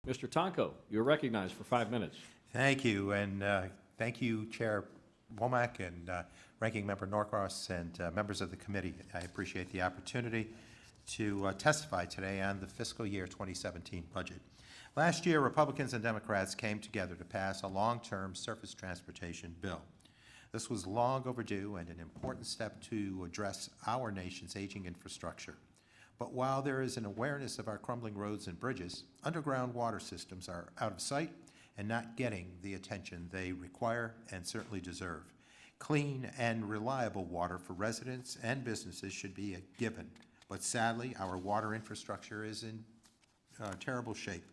Mr. Tonko, you're recognized for 5 minutes. Thank you, and thank you, Chair Womack and Ranking Member Norcross and members of the committee. I appreciate the opportunity to testify today on the fiscal year 2017 budget. Last year, Republicans and Democrats came together to pass a long-term surface transportation bill. This was long overdue and an important step to address our nation's aging infrastructure. But while there is an awareness of our crumbling roads and bridges, underground water systems are out of sight and not getting the attention they require and certainly deserve. Clean and reliable water for residents and businesses should be a given, but sadly, our water infrastructure is in terrible shape.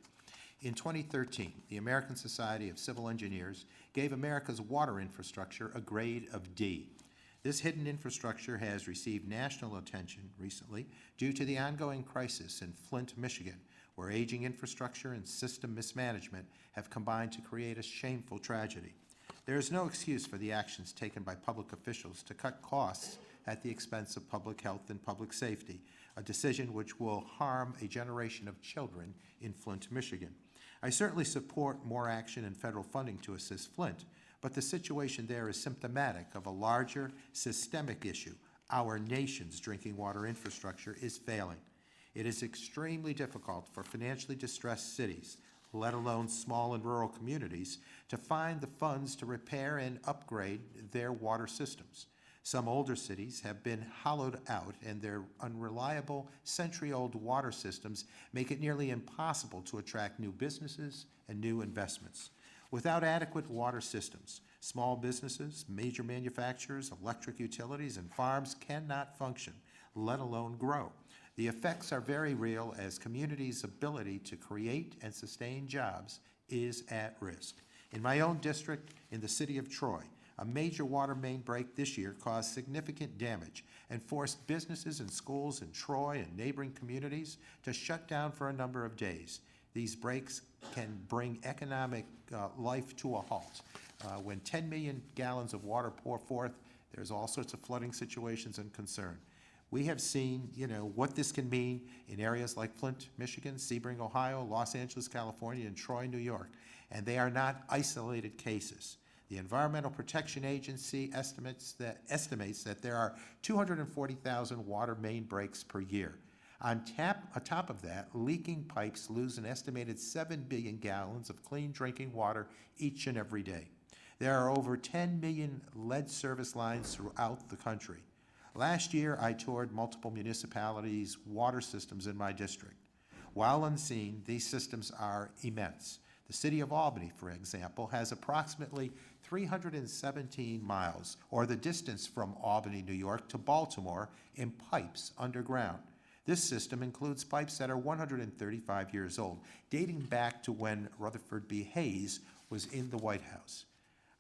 In 2013, the American Society of Civil Engineers gave America's water infrastructure a grade of D. This hidden infrastructure has received national attention recently due to the ongoing crisis in Flint, Michigan, where aging infrastructure and system mismanagement have combined to create a shameful tragedy. There is no excuse for the actions taken by public officials to cut costs at the expense of public health and public safety, a decision which will harm a generation of children in Flint, Michigan. I certainly support more action and federal funding to assist Flint, but the situation there is symptomatic of a larger systemic issue. Our nation's drinking water infrastructure is failing. It is extremely difficult for financially distressed cities, let alone small and rural communities, to find the funds to repair and upgrade their water systems. Some older cities have been hollowed out, and their unreliable, century-old water systems make it nearly impossible to attract new businesses and new investments. Without adequate water systems, small businesses, major manufacturers, electric utilities, and farms cannot function, let alone grow. The effects are very real, as communities' ability to create and sustain jobs is at risk. In my own district, in the city of Troy, a major water main break this year caused significant damage and forced businesses and schools in Troy and neighboring communities to shut down for a number of days. These breaks can bring economic life to a halt. When 10 million gallons of water pour forth, there's all sorts of flooding situations and concern. We have seen, what this can mean in areas like Flint, Michigan, Sebring, Ohio, Los Angeles, California, and Troy, New York, and they are not isolated cases. The Environmental Protection Agency estimates that there are 240,000 water main breaks per year. On top of that, leaking pipes lose an estimated 7 billion gallons of clean drinking water each and every day. There are over 10 million lead service lines throughout the country. Last year, I toured multiple municipalities' water systems in my district. While unseen, these systems are immense. The city of Albany, for example, has approximately 317 miles, or the distance from Albany, New York to Baltimore, in pipes underground. This system includes pipes that are 135 years old, dating back to when Rutherford B. Hayes was in the White House.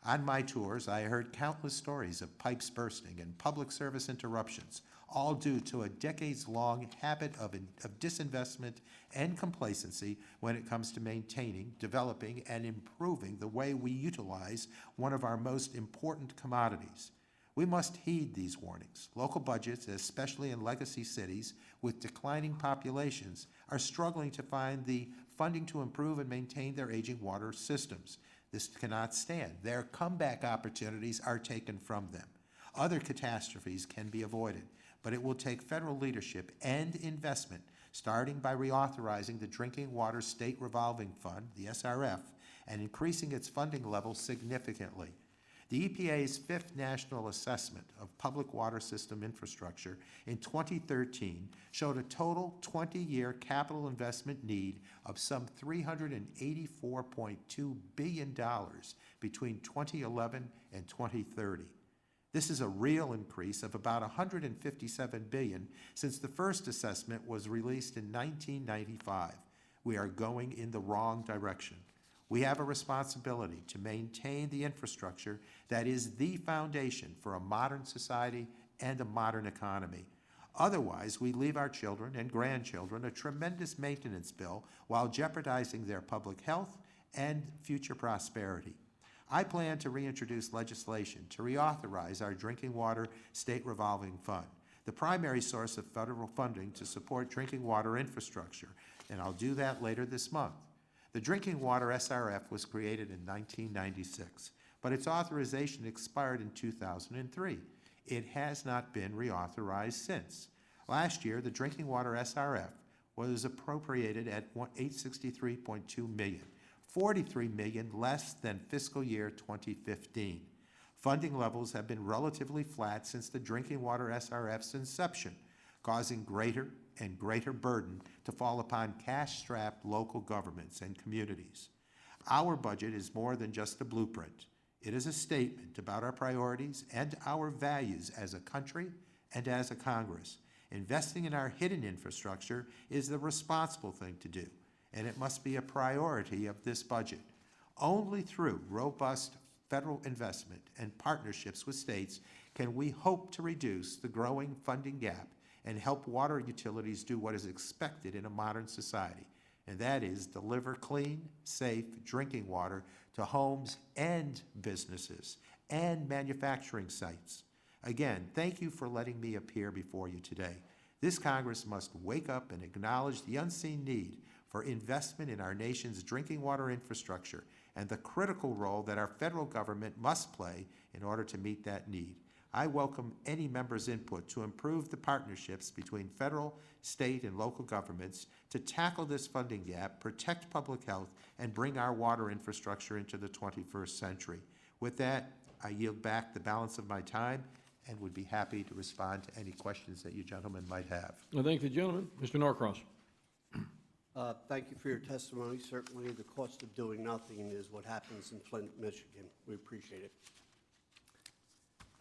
On my tours, I heard countless stories of pipes bursting and public service interruptions, all due to a decades-long habit of disinvestment and complacency when it comes to maintaining, developing, and improving the way we utilize one of our most important commodities. We must heed these warnings. Local budgets, especially in legacy cities with declining populations, are struggling to find the funding to improve and maintain their aging water systems. This cannot stand. Their comeback opportunities are taken from them. Other catastrophes can be avoided, but it will take federal leadership and investment, starting by reauthorizing the Drinking Water State Revolving Fund, the SRF, and increasing its funding level significantly. The EPA's fifth national assessment of public water system infrastructure in 2013 showed a total 20-year capital investment need of some $384.2 billion between 2011 and 2030. This is a real increase of about $157 billion since the first assessment was released in 1995. We are going in the wrong direction. We have a responsibility to maintain the infrastructure that is the foundation for a modern society and a modern economy. Otherwise, we leave our children and grandchildren a tremendous maintenance bill while jeopardizing their public health and future prosperity. I plan to reintroduce legislation to reauthorize our Drinking Water State Revolving Fund, the primary source of federal funding to support drinking water infrastructure, and I'll do that later this month. The Drinking Water SRF was created in 1996, but its authorization expired in 2003. It has not been reauthorized since. Last year, the Drinking Water SRF was appropriated at $863.2 million, $43 million less than fiscal year 2015. Funding levels have been relatively flat since the Drinking Water SRF's inception, causing greater and greater burden to fall upon cash-strapped local governments and communities. Our budget is more than just a blueprint. It is a statement about our priorities and our values as a country and as a Congress. Investing in our hidden infrastructure is the responsible thing to do, and it must be a priority of this budget. Only through robust federal investment and partnerships with states can we hope to reduce the growing funding gap and help water utilities do what is expected in a modern society, and that is deliver clean, safe drinking water to homes and businesses and manufacturing sites. Again, thank you for letting me appear before you today. This Congress must wake up and acknowledge the unseen need for investment in our nation's drinking water infrastructure and the critical role that our federal government must play in order to meet that need. I welcome any member's input to improve the partnerships between federal, state, and local governments to tackle this funding gap, protect public health, and bring our water infrastructure into the 21st century. With that, I yield back the balance of my time and would be happy to respond to any questions that you gentlemen might have. Well, thank you, gentlemen. Mr. Norcross. Thank you for your testimony. Certainly, the cost of doing nothing is what happens in Flint, Michigan. We appreciate it.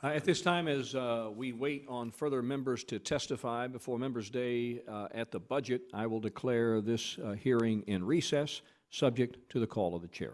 At this time, as we wait on further members to testify before Members' Day at the budget, I will declare this hearing in recess, subject to the call of the chair.